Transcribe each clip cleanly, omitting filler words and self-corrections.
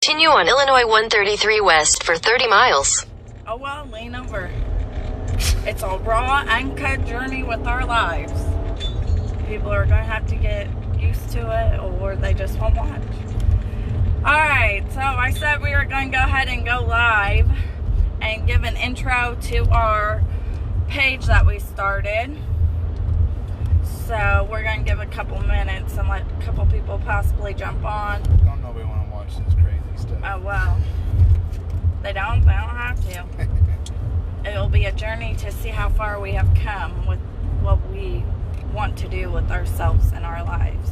Continue on Illinois 133 West for 30 miles. Oh, well, lean over. It's a raw, uncut journey with our lives. People are going to have to get used to it, or they just won't watch. Alright, so I said we were going to go ahead and go live and give an intro to our page that we started. So we're going to give a couple minutes and let a couple people possibly jump on. Don't nobody want to watch this crazy stuff. Oh, well. They don't have to. It'll be a journey to see how far we have come with what we want to do with ourselves and our lives.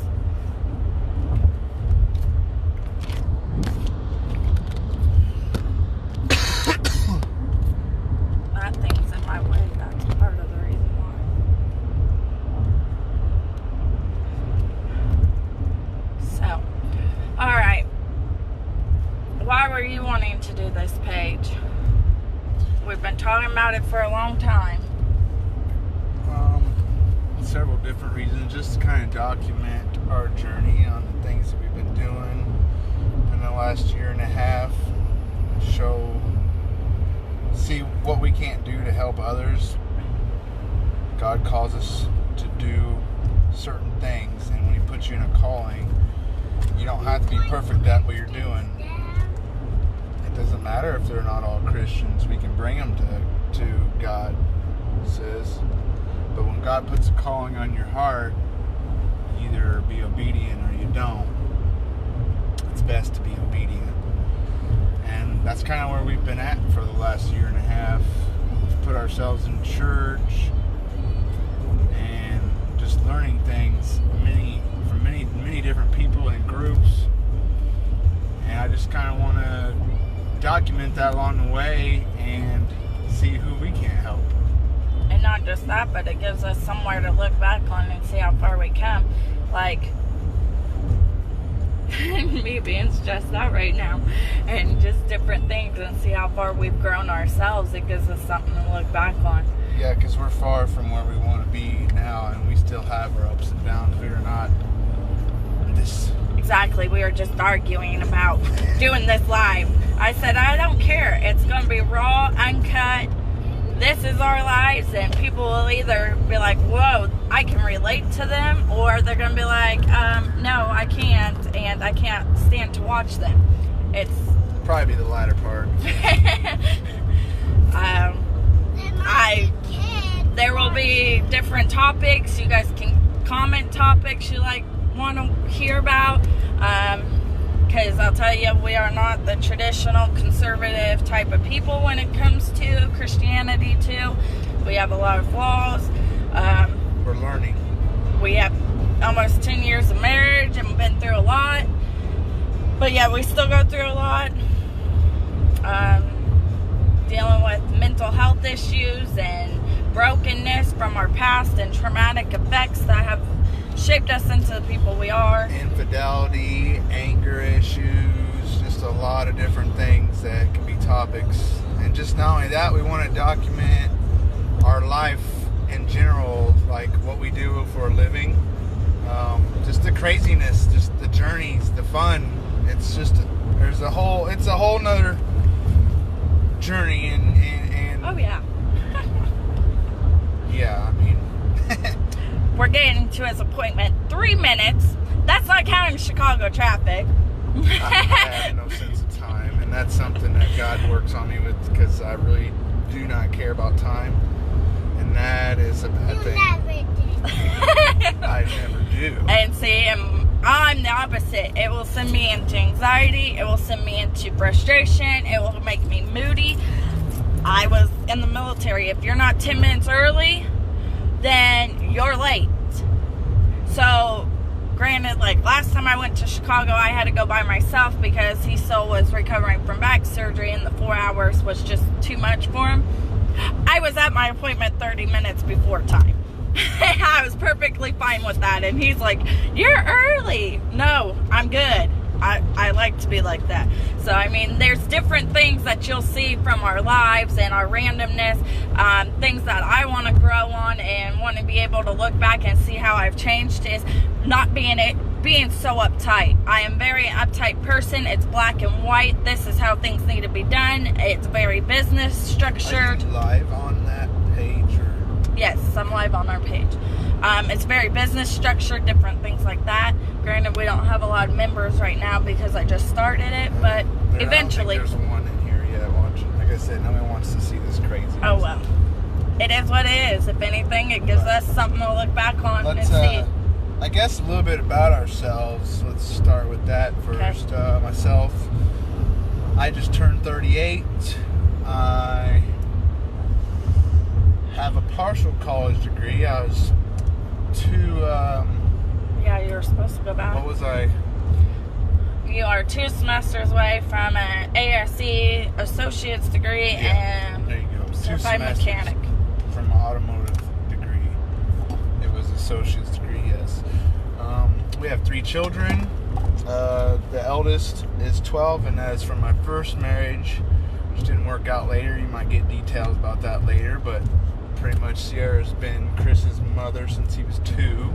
That thing's in my way. That's part of the reason why. So, alright. Why were you wanting to do this page? We've been talking about it for a long time. Several different reasons. Just to kind of document our journey on the things that we've been doing in the last year and a half. See what we can't do to help others. God calls us to do certain things, and when He puts you in a calling, you don't have to be perfect at what you're doing. It doesn't matter if they're not all Christians. We can bring them to God, it says. But when God puts a calling on your heart, you either be obedient or you don't. It's best to be obedient. And that's kind of where we've been at for the last year and a half. We've put ourselves in church and just learning things from many different people and groups. And I just kind of want to document that along the way and see who we can help. And not just that, but it gives us somewhere to look back on and see how far we come. Like, me being stressed out right now, and just different things, and see how far we've grown ourselves. It gives us something to look back on. Yeah, because we're far from where we want to be now, and we still have our ups and downs. We are not this. Exactly. We were just arguing about doing this live. I said, I don't care. It's going to be raw, uncut. This is our lives, and people will either be like, whoa, I can relate to them, or they're going to be like, no, I can't, and I can't stand to watch them. It's probably the latter part. There will be different topics. You guys can comment topics you want to hear about. Because I'll tell you, we are not the traditional conservative type of people when it comes to Christianity too. We have a lot of flaws. We're learning. We have almost 10 years of marriage and been through a lot. But yeah, we still go through a lot. Dealing with mental health issues and brokenness from our past and traumatic effects that have shaped us into the people we are. Infidelity, anger issues, just a lot of different things that can be topics. And just not only that, we want to document our life in general, like what we do for a living. Just the craziness, just the journeys, the fun. It's just, it's a whole nother journey and oh yeah. Yeah, I mean we're getting to his appointment 3 minutes. That's not counting Chicago traffic. I have no sense of time, and that's something that God works on me with, because I really do not care about time, and that is a bad thing. I never do. And see, I'm the opposite. It will send me into anxiety. It will send me into frustration. It will make me moody. I was in the military. If you're not 10 minutes early, then you're late. So, granted, like last time I went to Chicago, I had to go by myself because he still was recovering from back surgery, and the 4 hours was just too much for him. I was at my appointment 30 minutes before time. I was perfectly fine with that, and he's like, you're early. No, I'm good. I like to be like that. So, I mean, there's different things that you'll see from our lives and our randomness, things that I want to grow on and want to be able to look back and see how I've changed is not being being so uptight. I am a very uptight person. It's black and white. This is how things need to be done. It's very business structured. Are you live on that page? Or? Yes, I'm live on our page. It's very business structured, different things like that. Granted, we don't have a lot of members right now because I just started it, but eventually. I don't think there's one in here yet watching. Like I said, no one wants to see this crazy. Oh, well. It is what it is. If anything, it gives us something to look back on and see. I guess a little bit about ourselves. Let's start with that first. Okay. Myself, I just turned 38. I have a partial college degree. I was yeah, you were supposed to go back. What was I? You are 2 semesters away from an ASE associate's degree and there you go. 2 certified semesters mechanic. From an automotive degree. It was associate's degree, yes. We have 3 children. The eldest is 12, and that is from my first marriage, which didn't work out later. You might get details about that later, but pretty much Sierra's been Chris's mother since he was 2.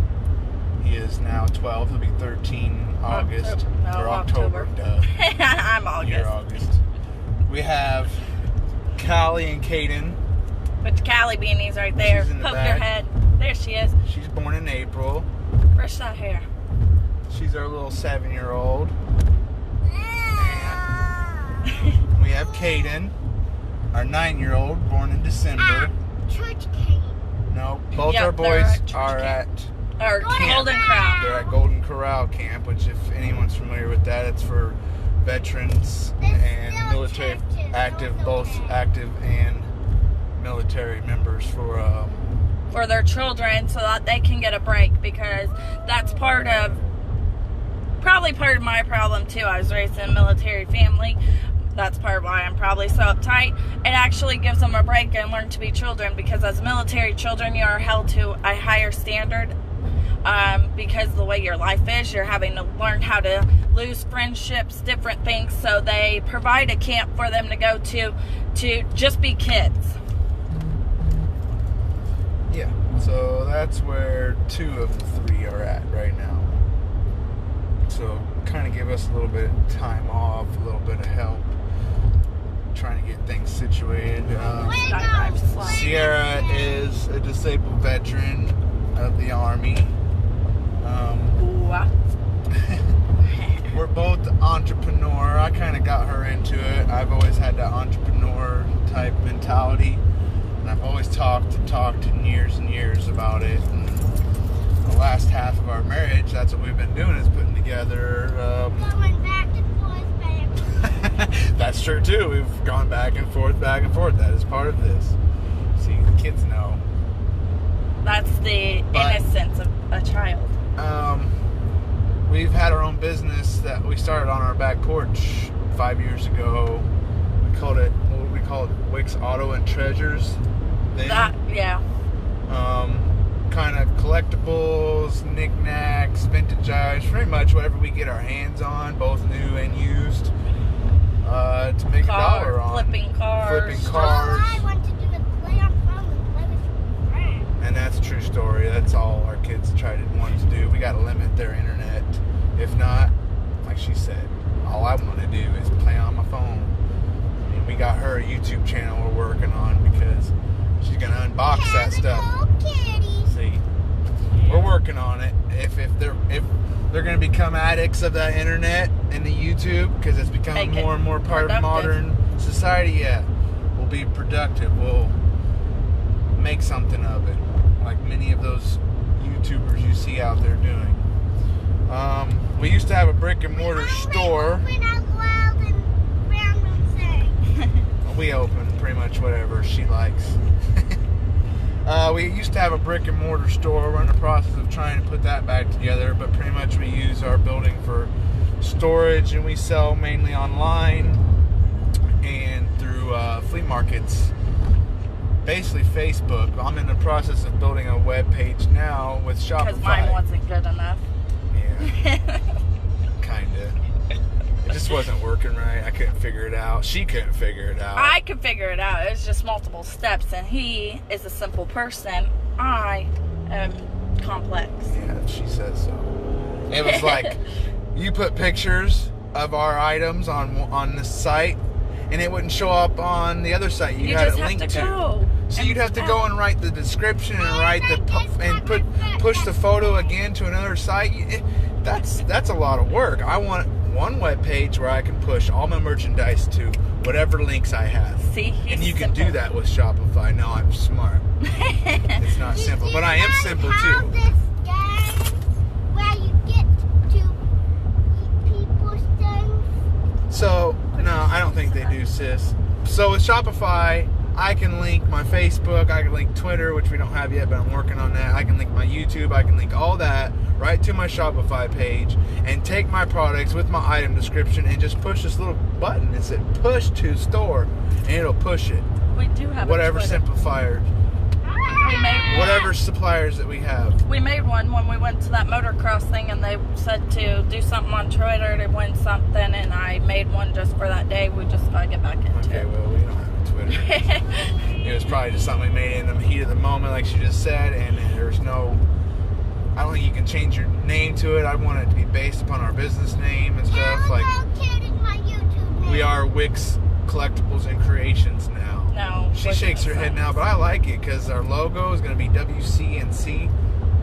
He is now 12. He'll be 13 August. October. Duh. I'm August. You're August. We have Callie and Kaden. Put the Callie beanies right there. She's in the Poke back. your head. There she is. She's born in April. Brush that hair. She's our little 7-year-old. And we have Kaden, our 9-year-old, born in December. Church camp. No, both our boys are at Golden Corral. They're at Golden Corral camp, which if anyone's familiar with that, it's for veterans and military active, both active and military members for their children, so that they can get a break, because that's probably part of my problem too. I was raised in a military family. That's part of why I'm probably so uptight. It actually gives them a break and learn to be children, because as military children, you are held to a higher standard. Because of the way your life is, you're having to learn how to lose friendships, different things. So they provide a camp for them to go to just be kids. Yeah, so that's where 2 of the 3 are at right now. So kind of give us a little bit of time off, a little bit of help, trying to get things situated. Sierra is a disabled veteran of the Army. We're both entrepreneur. I kind of got her into it. I've always had that entrepreneur type mentality, and I've always talked in years and years about it. And the last half of our marriage, that's what we've been doing, is putting together Going back and forth, babe. That's true too. We've gone back and forth. That is part of this. See, the kids know. That's the innocence of a child. We've had our own business that we started on our back porch 5 years ago. We called it Wicks Auto and Treasures. Yeah. Kind of collectibles, knickknacks, vintage items, pretty much whatever we get our hands on, both new and used, to make a dollar on. Flipping cars. All I want to do is play on phone and play with friends. And that's a true story. That's all our kids want to do. We got to limit their internet. If not, like she said, all I want to do is play on my phone. And we got her a YouTube channel we're working on, because she's going to unbox that stuff. See, we're working on it. If they're going to become addicts of that internet and the YouTube, because it's becoming more and more part of modern society, yeah, we'll be productive. We'll make something of it, like many of those YouTubers you see out there doing. We used to have a brick and mortar store. We open pretty much whatever she likes. We used to have a brick and mortar store. We're in the process of trying to put that back together, but pretty much we use our building for storage, and we sell mainly online and through flea markets. Basically Facebook. I'm in the process of building a web page now with Shopify. Because mine wasn't good enough. Yeah. Kinda. It just wasn't working right. I couldn't figure it out. She couldn't figure it out. I could figure it out. It was just multiple steps, and he is a simple person. I am complex. Yeah, she says so. It was like, you put pictures of our items on this site, and it wouldn't show up on the other site you had just it linked have to. Go. So you'd have to go and write the description and push the photo again to another site. That's a lot of work. I want one web page where I can push all my merchandise to whatever links I have. See, and you can do that with Shopify. No, I'm smart. It's not simple, but I am simple too. This game where you get to eat people's things. So, no, I don't think they do, sis. So with Shopify, I can link my Facebook, I can link Twitter, which we don't have yet, but I'm working on that. I can link my YouTube, I can link all that right to my Shopify page and take my products with my item description and just push this little button that said push to store, and it'll push it. We do have whatever a Twitter. simplifier, whatever suppliers that we have. We made one when we went to that motocross thing, and they said to do something on Twitter to win something, and I made one just for that day. We just gotta get back into it. Okay, well, we don't have a Twitter. It was probably just something we made in the heat of the moment, like she just said, and there's no, I don't think you can change your name to it. I want it to be based upon our business name and stuff. Like, my YouTube name. we are Wicks Collectibles and Creations now. No. She shakes her head now, but I like it because our logo is going to be WCNC.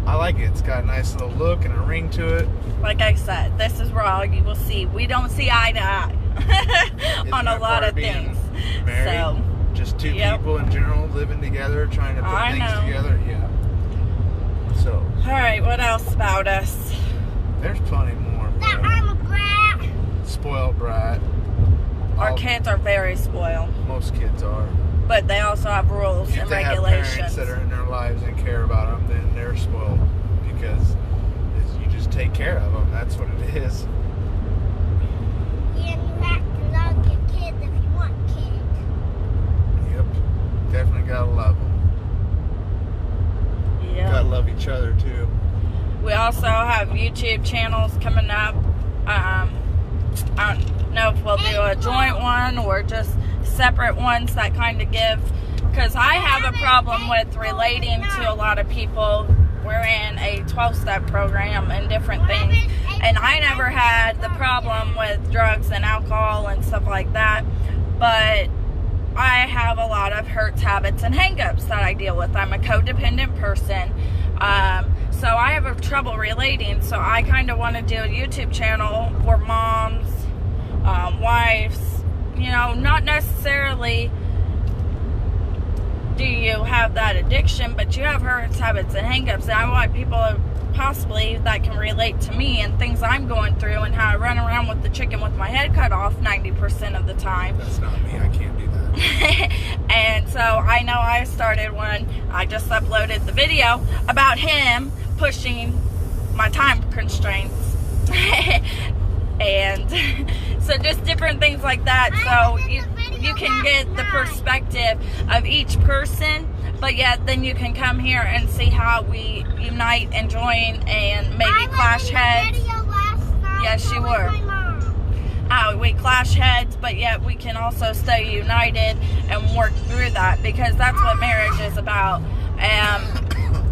I like it. It's got a nice little look and a ring to it. Like I said, this is raw. You will see. We don't see eye to eye on a lot of things. Married, So, just two yep. people in general living together, trying to put I things know. together. Yeah. So, all right, what else about us? there's plenty more. That But I'm a brat. spoiled brat. Our All- kids are very spoiled, Most kids are. but they also have rules If and they have parents regulations. that are in their lives and care about them, then they're spoiled because you just take care of them. That's what it is. And you have to love your kids if you want kids. Yep. Definitely gotta love them. Yeah. Gotta love each other too. We also have YouTube channels coming up. I don't know if we'll do a joint one or just separate ones that kind of give, because I have a problem with relating to a lot of people. We're in a 12-step program and different things, and I never had the problem with drugs and alcohol and stuff like that, but I have a lot of hurts, habits, and hang-ups that I deal with. I'm a codependent person, so I have a trouble relating. So I kind of want to do a YouTube channel for moms, wives, you know, not necessarily do you have that addiction, but you have hurts, habits, and hang-ups, and I want people possibly that can relate to me and things I'm going through and how I run around with the chicken with my head cut off 90% of the time. That's not me. I can't do that. And so I know I started one. I just uploaded the video about him pushing my time constraints. And so just different things like that. So you can get the perspective of each person, but yet then you can come here and see how we unite and join and maybe clash heads. Yes, you were. How we clash heads, but yet we can also stay united and work through that, because that's what marriage is about.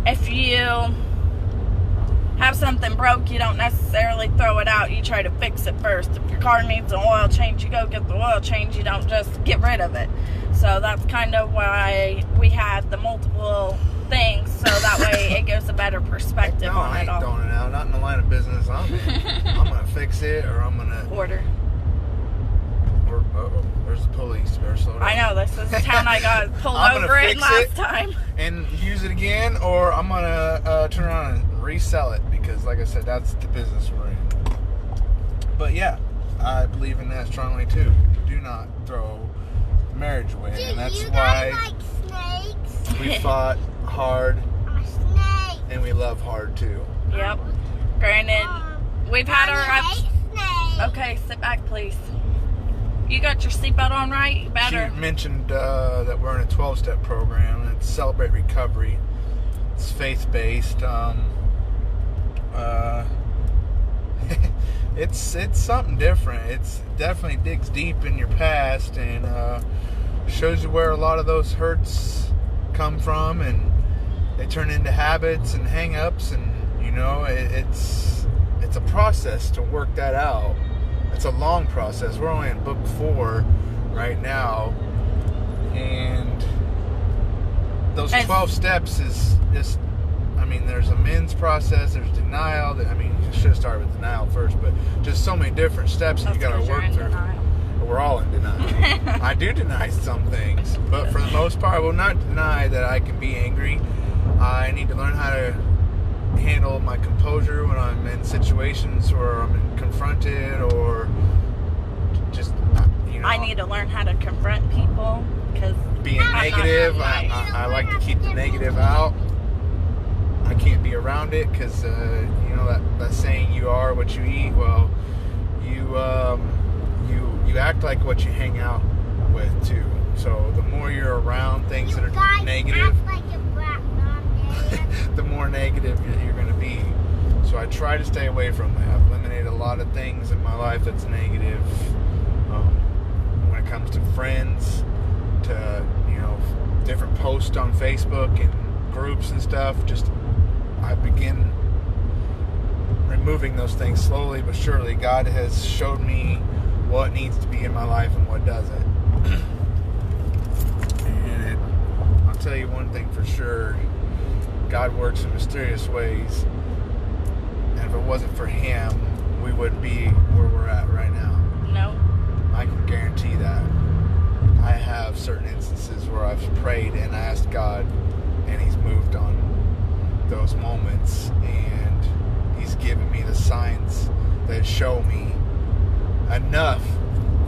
If you have something broke, you don't necessarily throw it out. You try to fix it first. If your car needs an oil change, you go get the oil change. You don't just get rid of it. So that's kind of why we had the multiple things, so that way it gives a better perspective No, on I it ain't all. throwing it out. Not in the line of business I'm in. I'm gonna fix it, or I'm gonna. Order. Or there's the police. Better slow down. I know, this is the town I got pulled I'm gonna over in fix last it. time. And use it again, or I'm gonna turn around and resell it, because, like I said, that's the business we're in. But yeah, I believe in that strongly too. Do not throw marriage away, and that's you why guys like snakes? we fought hard I'm a snake. and we love hard too. Yep. Granted, we've had our I ups. hate snakes. Okay, sit back, please. You got your seatbelt on right? You better. She mentioned that we're in a 12-step program, and it's Celebrate Recovery. It's faith-based. It's something different. It's definitely digs deep in your past and shows you where a lot of those hurts come from, and they turn into habits and hang-ups, and you know it's it's a process to work that out. It's a long process. We're only in book 4 right now, and those 12 steps is just, I mean, there's a men's process, there's denial. You should have started with denial first, but just so many different steps that you got to work through. We're all in denial. I do deny some things, but for the most part, I will not deny that I can be angry. I need to learn how to handle my composure when I'm in situations where I'm confronted, or just, I need to learn how to confront people, because being negative, I like to keep the negative out. I can't be around it because, that saying, you are what you eat. Well, you act like what you hang out with, too. So the more you're around things that are negative, the more negative you're going to be. So I try to stay away from that. I've eliminated a lot of things in my life that's negative. When it comes to friends, to, different posts on Facebook and groups and stuff, I begin removing those things slowly but surely. God has showed me what needs to be in my life and what doesn't. And I'll tell you one thing for sure, God works in mysterious ways, and if it wasn't for Him, we wouldn't be where we're at right now. No. I can guarantee that. I have certain instances where I've prayed and asked God, and He's moved on those moments, and He's given me the signs that show me enough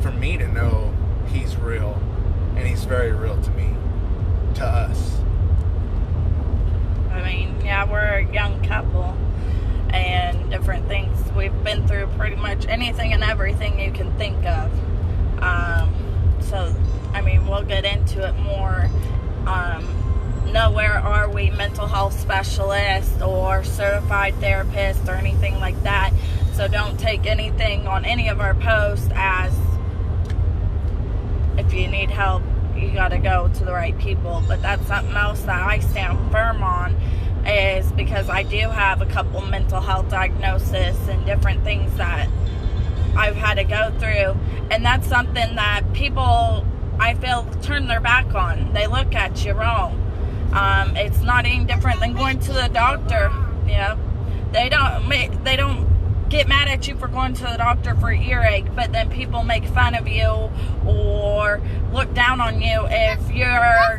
for me to know He's real, and He's very real to me, to us. We're a young couple, and different things. We've been through pretty much anything and everything you can think of. We'll get into it more. Nowhere are we mental health specialists or certified therapists or anything like that. So don't take anything on any of our posts as if you need help, you got to go to the right people. But that's something else that I stand firm on, is because I do have a couple mental health diagnoses and different things that I've had to go through. And that's something that people, I feel, turn their back on. They look at you wrong. It's not any different than going to the doctor. They don't get mad at you for going to the doctor for earache, but then people make fun of you or look down on you if you're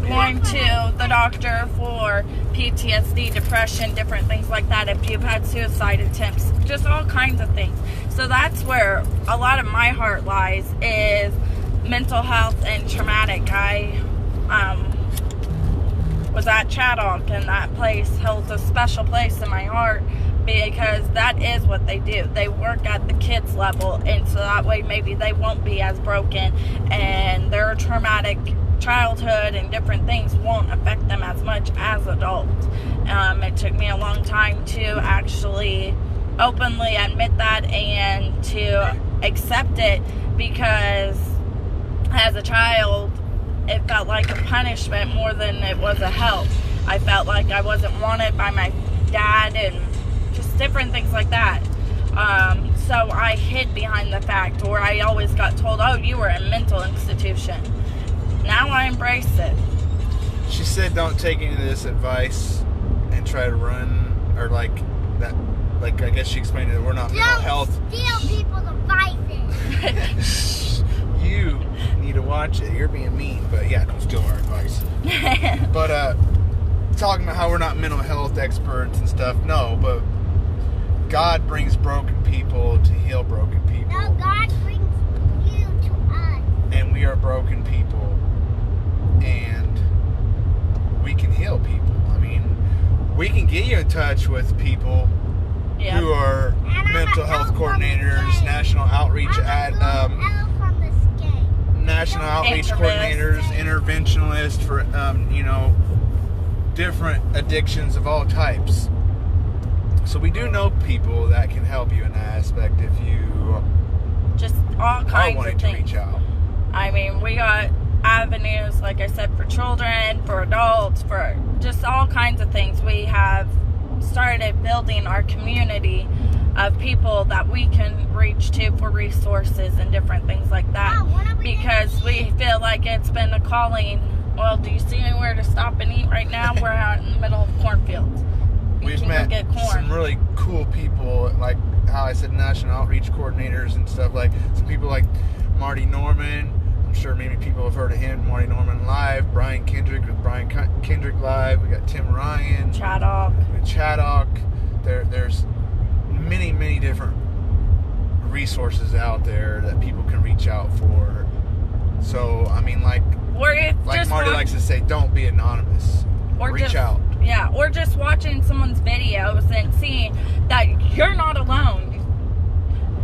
going to the doctor for PTSD, depression, different things like that, if you've had suicide attempts, just all kinds of things. So that's where a lot of my heart lies, is mental health and traumatic. I was at Chaddock, and that place holds a special place in my heart, because that is what they do. They work at the kids level, and so that way maybe they won't be as broken, and their traumatic childhood and different things won't affect them as much as adults. It took me a long time to actually openly admit that and to accept it, because as a child, it felt like a punishment more than it was a help. I felt like I wasn't wanted by my dad and just different things like that. So I hid behind the fact, or I always got told, oh, you were a mental institution. Now I embrace it. She said don't take any of this advice and try to run, or like that, like I guess she explained it, we're not mental health. Steal people's advice. You need to watch it. You're being mean, but yeah, don't steal our advice. But talking about how we're not mental health experts and stuff, no, but God brings broken people to heal broken people. No, God brings you to us. And we are broken people, and we can heal people. I mean, we can get you in touch with people who are mental health coordinators, national outreach coordinators, interventionists for different addictions of all types. So we do know people that can help you in that aspect if you just all kinds wanting of things. To reach out. I mean, we got avenues, like I said, for children, for adults, for just all kinds of things. We have started building our community of people that we can reach to for resources and different things like that. Mom, when are we Because gonna we eat? feel like it's been a calling. Well, do you see anywhere to stop and eat right now? We're out in the middle of cornfields. We We've can go met get corn. some really cool people, like how I said, national outreach coordinators and stuff. Like some people like Marty Norman. I'm sure maybe people have heard of him. Marty Norman Live. Brian Kendrick with Brian Kendrick Live. We got Tim Ryan. Chaddock. Chaddock. There's many different resources out there that people can reach out for. So I mean, like Just Marty likes to say, don't be anonymous. Reach out. Yeah, or just watching someone's videos and seeing that you're not alone.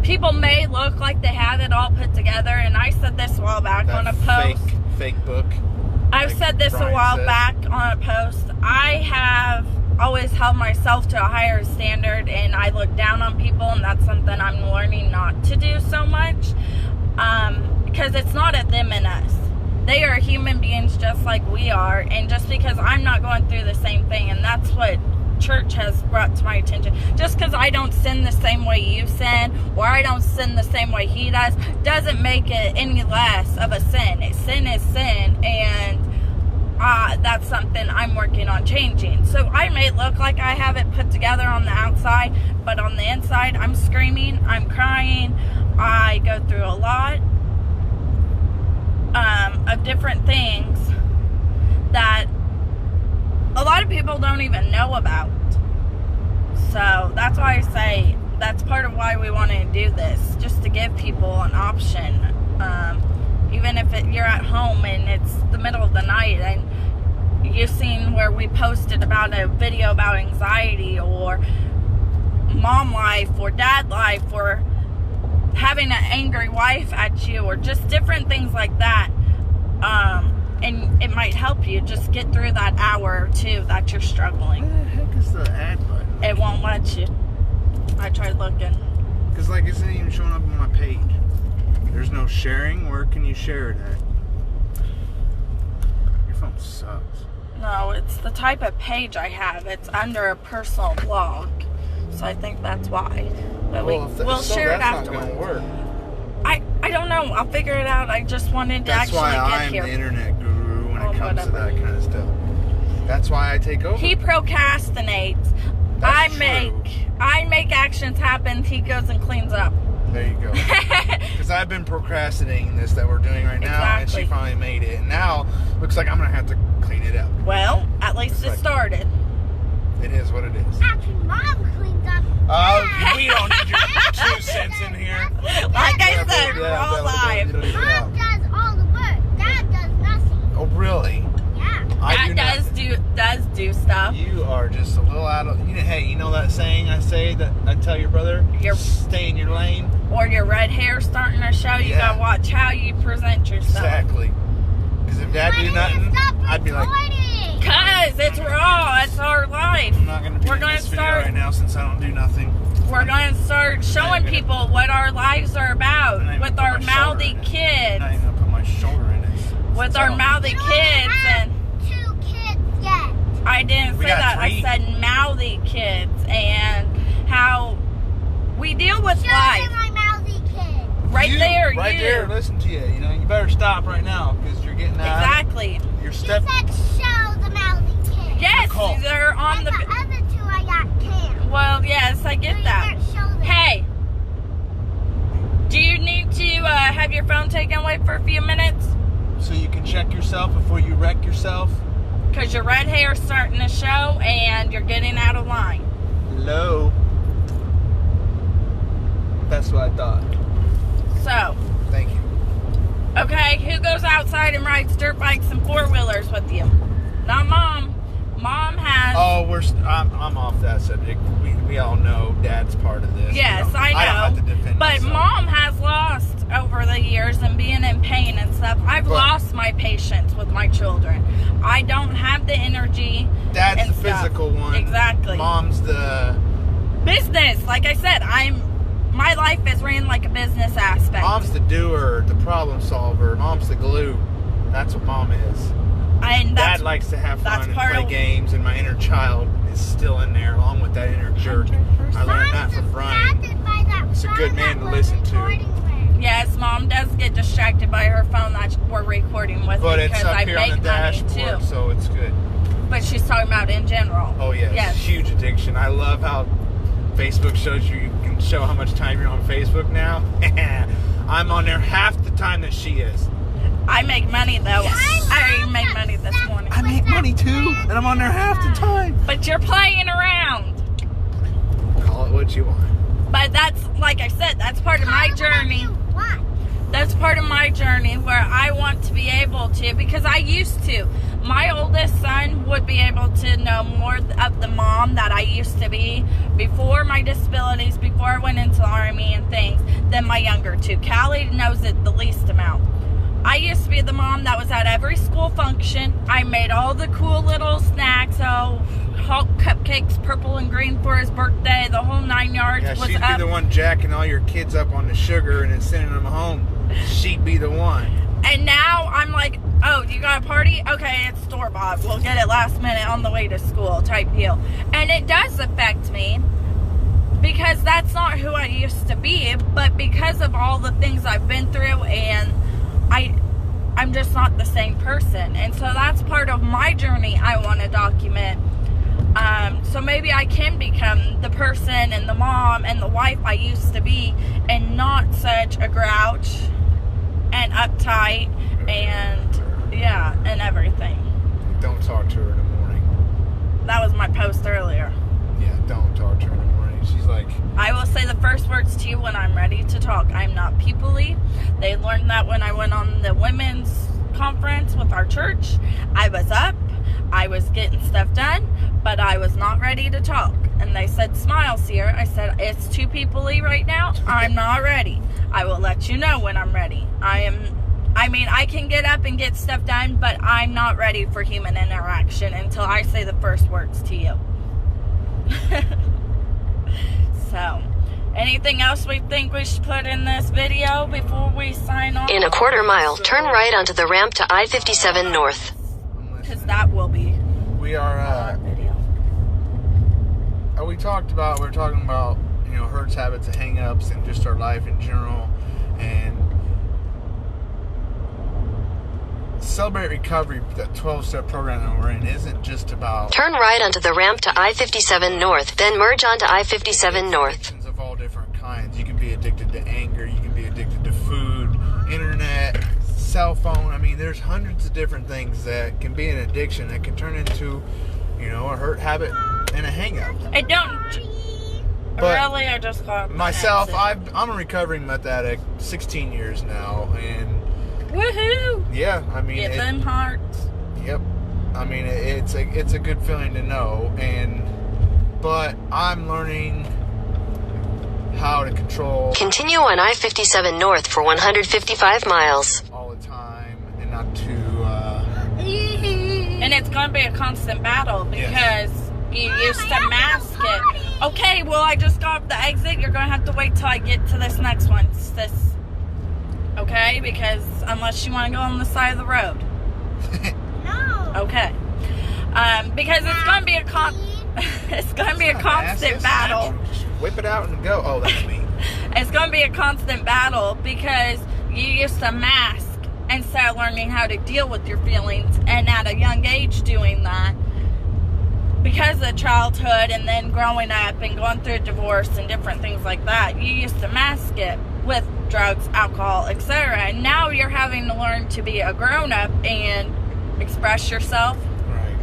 People may look like they have it all put together, and I said this a while back on a post. Fake book. I've like said this Brian a while says. back on a post. I have always held myself to a higher standard, and I look down on people, and that's something I'm learning not to do so much. Because it's not at them and us. They are human beings just like we are, and just because I'm not going through the same thing, and that's what church has brought to my attention. Just because I don't sin the same way you sin, or I don't sin the same way he does, doesn't make it any less of a sin. Sin is sin, and that's something I'm working on changing. So I may look like I have it put together on the outside, but on the inside, I'm screaming, I'm crying, I go through a lot of different things that a lot of people don't even know about. So that's why I say that's part of why we want to do this, just to give people an option. Even if you're at home and it's the middle of the night, and you've seen where we posted about a video about anxiety, or mom life, or dad life, or having an angry wife at you, or just different things like that. And it might help you just get through that hour or two that you're struggling. Where the heck is the ad button? It won't let you. I tried looking. Because like it's not even showing up on my page. There's no sharing. Where can you share it at? Your phone sucks. No, it's the type of page I have. It's under a personal blog. So I think that's why. But we'll share it that's afterwards. not gonna work. I don't know. I'll figure it out. I just wanted to That's actually why get I'm here. the internet guru when it comes to whatever. that kind of stuff. That's why I take over. He procrastinates. That's true. I make actions happen. He goes and cleans up. There you go. Because I've been procrastinating this that we're doing right now, and she Exactly. finally made it. And now looks like I'm gonna have to clean it up. Well, at least It's it like- started. It is what it is. Actually, Mom cleaned up. Oh, we don't need your 2 cents in here. Like I said, we're all live. Mom does all the work. Dad does nothing. Oh, really? Yeah. I That do does do stuff. You are just a little out of. Hey, you know that saying I say that I tell your brother? Stay in your lane. Or your red hair starting to show. You Yeah. gotta watch how you present yourself. Exactly. Because if Dad do nothing, I'd be like, Cause it's raw. It's our life. I'm not gonna be We're in gonna this video start- right now since I don't do nothing. We're gonna start showing people what our lives are about And I'm with gonna our put my shoulder mouthy in it. kids. I'm not even gonna put my shoulder in it. With Since I our don't- mouthy You don't kids, have and 2 kids yet. I didn't We say got that. 3. I said mouthy kids, and how we deal with Show life. them my mouthy kid. Right You, there, right you. there. Listen to you. You know, you better stop right now because you're getting out. Exactly. Your She step. said show the mouthy kid. Yes, Nicole. they're on And the. the other 2 I got can't. Well, yes, I So get you that. better show them. Hey, do you need to have your phone taken away for a few minutes? So you can check yourself before you wreck yourself. Because your red hair's starting to show and you're getting out of line. Low. That's what I thought. So, Thank you. okay, who goes outside and rides dirt bikes and 4-wheelers with you? Not Mom. Mom has... Oh, I'm off that subject. We all know Dad's part of this. Yes, I know. I don't have to defend but myself. Mom has lost over the years and being in pain and stuff. I've lost my patience with my children. I don't have the energy. Dad's and the stuff. physical one. Exactly. Mom's the Business. Like I said, my life is ran like a business aspect. doer, the problem solver. Mom's the glue. That's what Mom is. And Dad likes to have fun and play games, and my inner child is still in there, along with that inner jerk. I learned that from Brian. He's a good man to listen to. Yes, Mom does get distracted by her phone that we're recording with, But it's because up I here on make the money dashboard, too. so it's good. But she's talking about in general. Oh, yes. Huge addiction. I love how Facebook shows you can show how much time you're on Facebook now. I'm on there half the time that she is. I make money, though. Yes. I already made money this morning. I make money, too, and I'm on there half the time. But you're playing around. Call it what you want. But that's, like I said, that's part of my journey. That's part of my journey where I want to be able to, because I used to. My oldest son would be able to know more of the mom that I used to be before my disabilities, before I went into the Army and things, than my younger two. Callie knows it the least amount. I used to be the mom that was at every school function. I made all the cool little snacks, Hulk cupcakes, purple and green for his birthday, the whole 9 yards. Yeah, was she'd up. be the one jacking all your kids up on the sugar and then sending them home. She'd be the one. And now I'm like, oh, you got a party? Okay, it's store-bought. We'll get it last minute on the way to school type deal. And it does affect me because that's not who I used to be. But because of all the things I've been through, and I'm just not the same person. And so that's part of my journey I want to document. So maybe I can become the person and the mom and the wife I used to be, and not such a grouch and uptight and and everything. Don't talk to her in the morning. That was my post earlier. Yeah, don't talk to her in the morning. She's like, I will say the first words to you when I'm ready to talk. I'm not people-y. They learned that when I went on the women's conference with our church. I was up, I was getting stuff done, but I was not ready to talk. And they said, smile, Sierra. I said, it's too people-y right now. I'm not ready. I will let you know when I'm ready. I can get up and get stuff done, but I'm not ready for human interaction until I say the first words to you. So, anything else we think we should put in this video before we sign off? In a quarter mile, turn right onto the ramp to I-57 North. Because that will be we are, our video. we're talking about, hurts, habits, and hang-ups, and just our life in general, and Celebrate Recovery, that 12-step program that we're in, isn't just about... Turn right onto the ramp to I-57 North, then merge onto I-57 North. Addictions of all different kinds. You can be addicted to anger, you can be addicted to food, internet, cell phone. There's hundreds of different things that can be an addiction that can turn into, a hurt, habit, and a hang-up. It don't... But really, I just got myself, I'm a recovering meth addict, 16 years now, and... Woohoo! Yeah, Get them hearts. Yep. It's a good feeling to know, but I'm learning how to control... Continue on I-57 North for 155 miles. ...all the time, and not to... And it's going to be a constant battle, because you used to mask it. Okay, well, I just got off the exit. You're going to have to wait till I get to this next one. Okay? Because unless you want to go on the side of the road. No. Okay. Because it's going to be a constant battle. Just whip it out and go. Oh, that's me. It's going to be a constant battle because you used to mask instead of learning how to deal with your feelings, and at a young age doing that because of childhood and then growing up and going through a divorce and different things like that. You used to mask it with drugs, alcohol, etc. And now you're having to learn to be a grown-up and express yourself, right,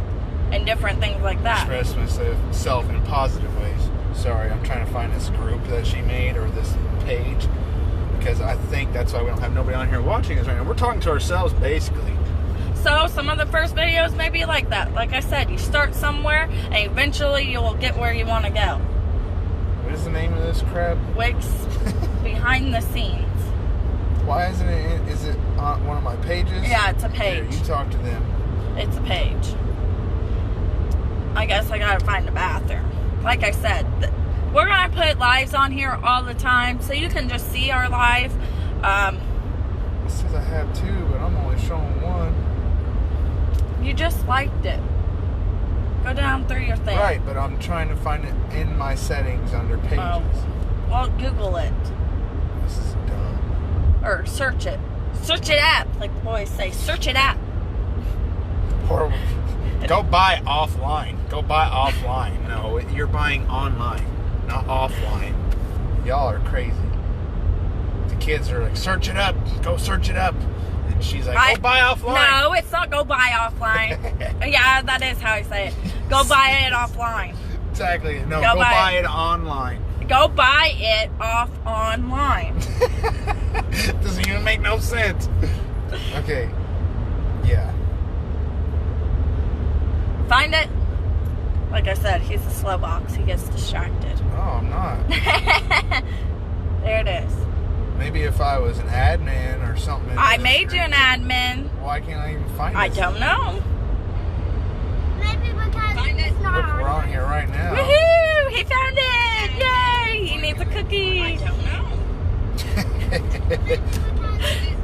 and different things like that. Express myself in positive ways. Sorry, I'm trying to find this group that she made, or this page, because I think that's why we don't have nobody on here watching us right now. We're talking to ourselves, basically. So some of the first videos may be like that. Like I said, you start somewhere and eventually you will get where you want to go. What is the name of this crap? Wicks Behind the Scenes. Why isn't it? Is it on one of my pages? Yeah, it's a page. Here, you talk to them. It's a page. I guess I gotta find a bathroom. Like I said, we're gonna put lives on here all the time, so you can just see our live. It says I have two, but I'm only showing one. You just liked it. Go down through your thing. Right, but I'm trying to find it in my settings under pages. Oh. Well, Google it. This is dumb. Or search it. Search it up, like the boys say. Search it up. Horrible. Go buy offline. Go buy offline. No, you're buying online, not offline. Y'all are crazy. The kids are like, search it up. Go search it up. And she's like, go buy offline. No, it's not go buy offline. Yeah, that is how I say it. Go buy it offline. Exactly. No, go buy it online. Go buy it off online. Doesn't even make no sense. Okay. Yeah. Find it. Like I said, he's a slow box. He gets distracted. Oh, I'm not. There it is. Maybe if I was an admin or something. I made you an admin. Why can't I even find it? I don't know. Maybe because it's not Look, we're on here right now. Woohoo! He found it! Yay! He needs a cookie. I don't know.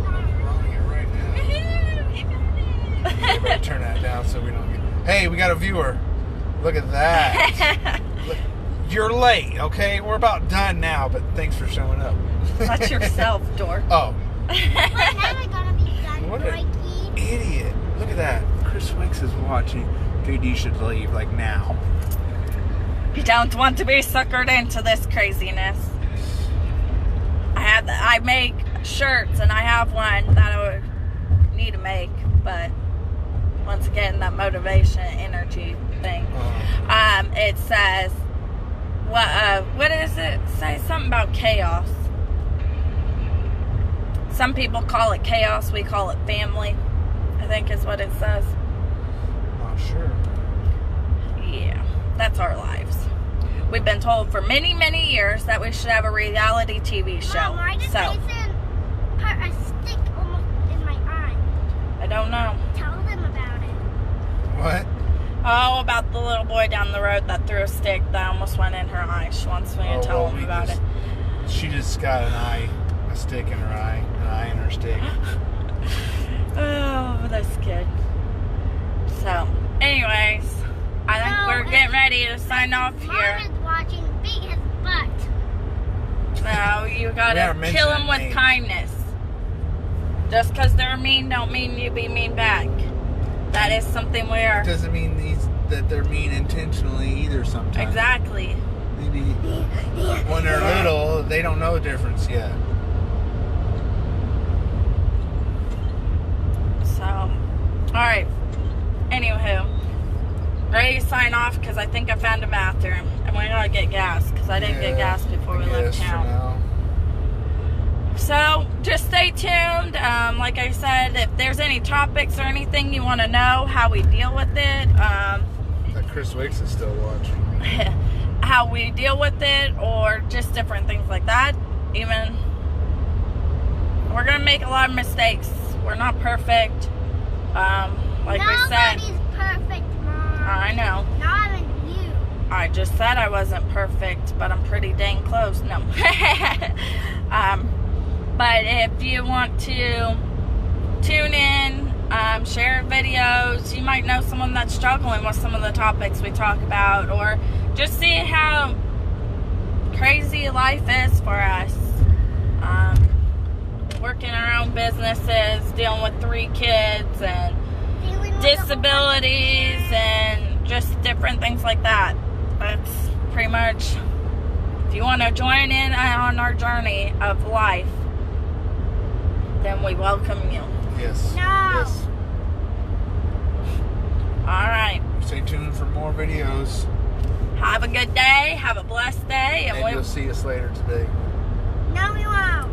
We're on here right now. Woohoo! He found it. You better turn that down so we don't get... Hey, we got a viewer. Look at that. Look, you're late, okay? We're about done now, but thanks for showing up. Watch yourself, dork. Oh. We're never gonna be done, What an Mikey. idiot. Look at that. Chris Wicks is watching. Dude, you should leave, like, now. You don't want to be suckered into this craziness. I make shirts, and I have one that I would need to make, but once again, that motivation, energy thing. It says, what does it say? Something about chaos. Some people call it chaos. We call it family, I think is what it says. Oh, sure. Yeah, that's our lives. We've been told for many, many years that we should have a reality TV show. Mom, why did So, Mason put a stick almost in my eye? I don't know. Tell them about it. What? Oh, about the little boy down the road that threw a stick that almost went in her eye. She wants me to tell him about it. She just got a stick in her eye, an eye in her stick. Oh, that's good. So, anyways, I think we're getting ready to sign off here. Mom is watching Big His Butt. No, you gotta mention kill them with names. kindness. Just because they're mean don't mean you be mean back. That is something we are. Doesn't mean that they're mean intentionally either sometimes. Exactly. Maybe when they're little, they don't know the difference yet. So, alright. Anywho, ready to sign off because I think I found a bathroom. And we gotta get gas because I didn't get gas before we left town. So, just stay tuned. Like I said, if there's any topics or anything you want to know, how we deal with it, That Chris Wicks is still watching. how we deal with it, or just different things like that. Even, we're going to make a lot of mistakes. We're not perfect. Like we said. Nobody's perfect, Mom. I know. Not even you. I just said I wasn't perfect, but I'm pretty dang close. No. But if you want to tune in, share videos, you might know someone that's struggling with some of the topics we talk about, or just see how crazy life is for us. Working our own businesses, dealing with 3 kids, and disabilities, and just different things like that. That's pretty much, if you want to join in on our journey of life, then we welcome you. Yes. No. Yes. Alright. Stay tuned for more videos. Have a good day. Have a blessed day. Maybe you'll see us later today. No, we won't.